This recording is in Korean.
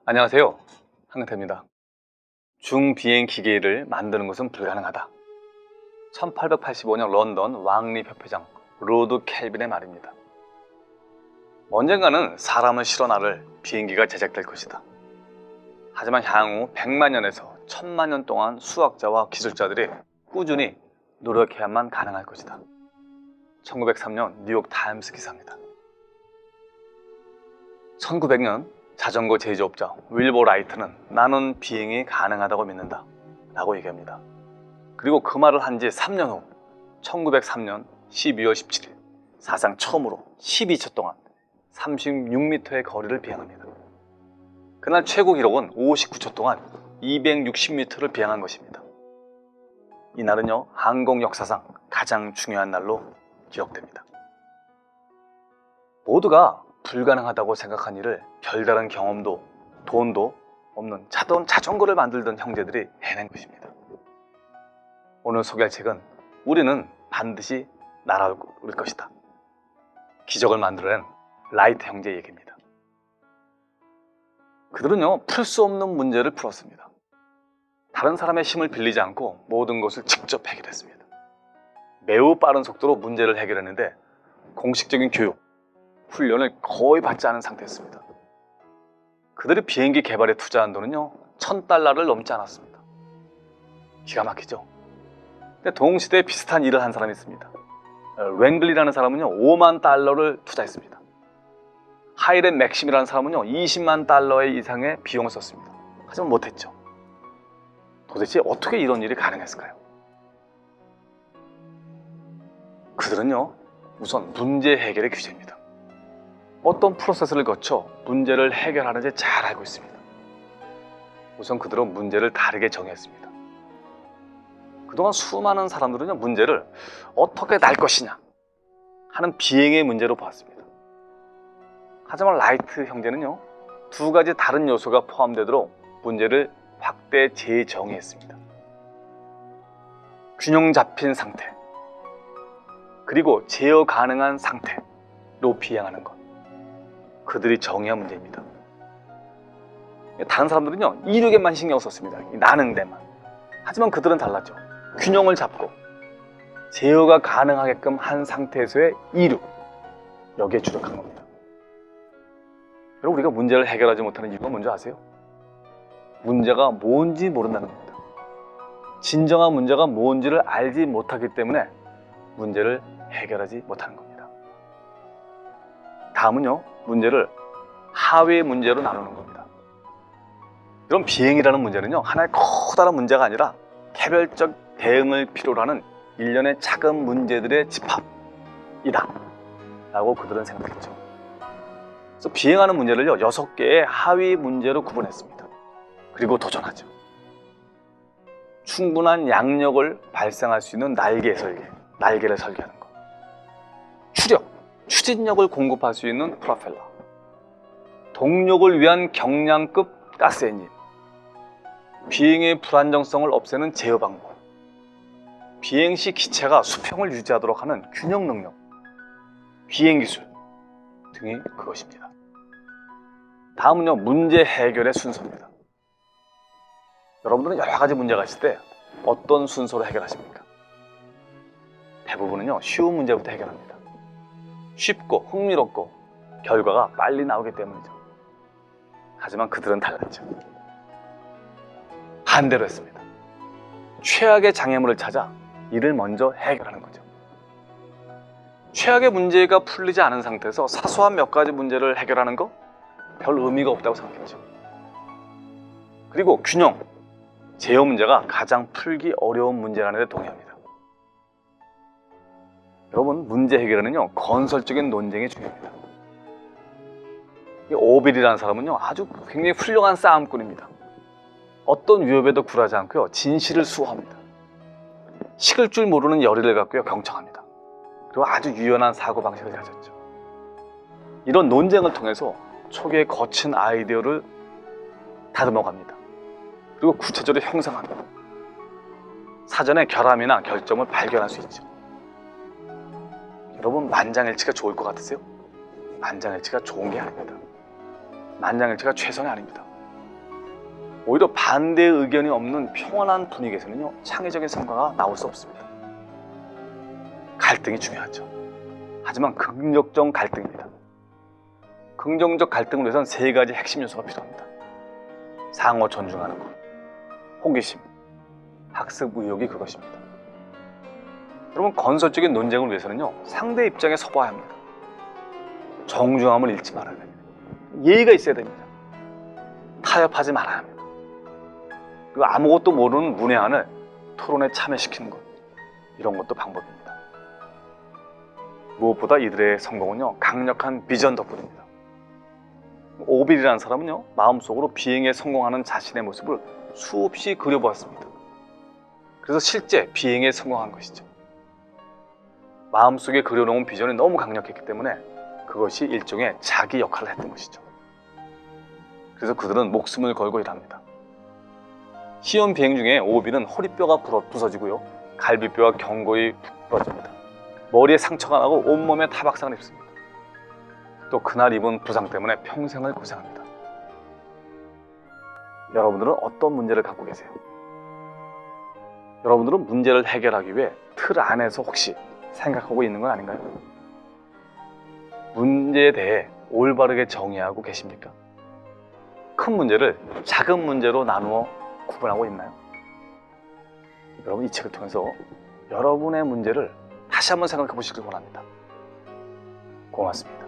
안녕하세요. 한근태입니다. 중비행 기계를 만드는 것은 불가능하다. 1885년 런던 왕립 협회장 로드 켈빈의 말입니다. 언젠가는 사람을 실어 나를 비행기가 제작될 것이다. 하지만 향후 100만 년에서 1000만 년 동안 수학자와 기술자들이 꾸준히 노력해야만 가능할 것이다. 1903년 뉴욕 타임스 기사입니다. 1900년 자전거 제조업자 윌버 라이트는 나는 비행이 가능하다고 믿는다 라고 얘기합니다. 그리고 그 말을 한 지 3년 후 1903년 12월 17일 사상 처음으로 12초 동안 36m의 거리를 비행합니다. 그날 최고 기록은 59초 동안 260m를 비행한 것입니다. 이날은요, 항공 역사상 가장 중요한 날로 기억됩니다. 모두가 불가능하다고 생각한 일을 별다른 경험도 돈도 없는 자전거를 만들던 형제들이 해낸 것입니다. 오늘 소개할 책은 우리는 반드시 날아올 것이다. 기적을 만들어낸 라이트 형제의 얘기입니다. 그들은요, 풀 수 없는 문제를 풀었습니다. 다른 사람의 힘을 빌리지 않고 모든 것을 직접 해결했습니다. 매우 빠른 속도로 문제를 해결했는데 공식적인 교육, 훈련을 거의 받지 않은 상태였습니다. 그들이 비행기 개발에 투자한 돈은요, $1000를 넘지 않았습니다. 기가 막히죠? 근데 동시대에 비슷한 일을 한 사람이 있습니다. 랭글리라는 사람은요, $50,000를 투자했습니다. 하이렌 맥심이라는 사람은요, $200,000 이상의 비용을 썼습니다. 하지만 못했죠. 도대체 어떻게 이런 일이 가능했을까요? 그들은요, 우선 문제 해결의 규제입니다. 어떤 프로세스를 거쳐 문제를 해결하는지 잘 알고 있습니다. 우선 그들은 문제를 다르게 정의했습니다. 그동안 수많은 사람들은요, 문제를 어떻게 날 것이냐 하는 비행의 문제로 보았습니다. 하지만 라이트 형제는요, 두 가지 다른 요소가 포함되도록 문제를 확대 재정의했습니다. 균형 잡힌 상태, 그리고 제어 가능한 상태로 비행하는 것. 그들이 정의한 문제입니다. 다른 사람들은요, 이륙에만 신경 썼습니다. 나는 데만. 하지만 그들은 달랐죠. 균형을 잡고 제어가 가능하게끔 한 상태에서의 이륙, 여기에 주력한 겁니다. 여러분, 우리가 문제를 해결하지 못하는 이유가 뭔지 아세요? 문제가 뭔지 모른다는 겁니다. 진정한 문제가 뭔지를 알지 못하기 때문에 문제를 해결하지 못하는 겁니다. 다음은요, 문제를 하위 문제로 나누는 겁니다. 이런 비행이라는 문제는요, 하나의 커다란 문제가 아니라 개별적 대응을 필요로 하는 일련의 작은 문제들의 집합이다 라고 그들은 생각했죠. 그래서 비행하는 문제를요, 6개의 하위 문제로 구분했습니다. 그리고 도전하죠. 충분한 양력을 발생할 수 있는 날개를 설계하는 것. 추진력을 공급할 수 있는 프로펠러, 동력을 위한 경량급 가스 엔진, 비행의 불안정성을 없애는 제어 방법, 비행 시 기체가 수평을 유지하도록 하는 균형 능력, 비행 기술 등이 그것입니다. 다음은요, 문제 해결의 순서입니다. 여러분들은 여러 가지 문제가 있을 때 어떤 순서로 해결하십니까? 대부분은요, 쉬운 문제부터 해결합니다. 쉽고 흥미롭고 결과가 빨리 나오기 때문이죠. 하지만 그들은 달랐죠. 반대로 했습니다. 최악의 장애물을 찾아 이를 먼저 해결하는 거죠. 최악의 문제가 풀리지 않은 상태에서 사소한 몇 가지 문제를 해결하는 거 별 의미가 없다고 생각했죠. 그리고 균형, 제어 문제가 가장 풀기 어려운 문제라는 데 동의합니다. 여러분, 문제 해결에는요, 건설적인 논쟁이 중요합니다. 이 오빌이라는 사람은요, 아주 굉장히 훌륭한 싸움꾼입니다. 어떤 위협에도 굴하지 않고요, 진실을 수호합니다. 식을 줄 모르는 열의를 갖고요, 경청합니다. 그리고 아주 유연한 사고방식을 가졌죠. 이런 논쟁을 통해서 초기에 거친 아이디어를 다듬어갑니다. 그리고 구체적으로 형성합니다. 사전에 결함이나 결점을 발견할 수 있죠. 여러분, 만장일치가 좋을 것 같으세요? 만장일치가 좋은 게 아닙니다. 만장일치가 최선이 아닙니다. 오히려 반대의 의견이 없는 평온한 분위기에서는요, 창의적인 성과가 나올 수 없습니다. 갈등이 중요하죠. 하지만 긍정적 갈등입니다. 긍정적 갈등을 위해서는 세 가지 핵심 요소가 필요합니다. 상호 존중하는 것, 호기심, 학습 의욕이 그것입니다. 여러분, 건설적인 논쟁을 위해서는요, 상대 입장에 서봐야 합니다. 정중함을 잃지 말아야 됩니다. 예의가 있어야 됩니다. 타협하지 말아야 합니다. 그리고 아무것도 모르는 문외한을 토론에 참여시키는 것, 이런 것도 방법입니다. 무엇보다 이들의 성공은요, 강력한 비전 덕분입니다. 오빌이라는 사람은요, 마음속으로 비행에 성공하는 자신의 모습을 수없이 그려보았습니다. 그래서 실제 비행에 성공한 것이죠. 마음속에 그려놓은 비전이 너무 강력했기 때문에 그것이 일종의 자기 역할을 했던 것이죠. 그래서 그들은 목숨을 걸고 일합니다. 시험 비행 중에 오빌은 허리뼈가 부서지고요, 갈비뼈가 견고히 부러집니다. 머리에 상처가 나고 온몸에 타박상을 입습니다. 또 그날 입은 부상 때문에 평생을 고생합니다. 여러분들은 어떤 문제를 갖고 계세요? 여러분들은 문제를 해결하기 위해 틀 안에서 혹시 생각하고 있는 건 아닌가요? 문제에 대해 올바르게 정의하고 계십니까? 큰 문제를 작은 문제로 나누어 구분하고 있나요? 여러분, 이 책을 통해서 여러분의 문제를 다시 한번 생각해 보시길 원합니다. 고맙습니다.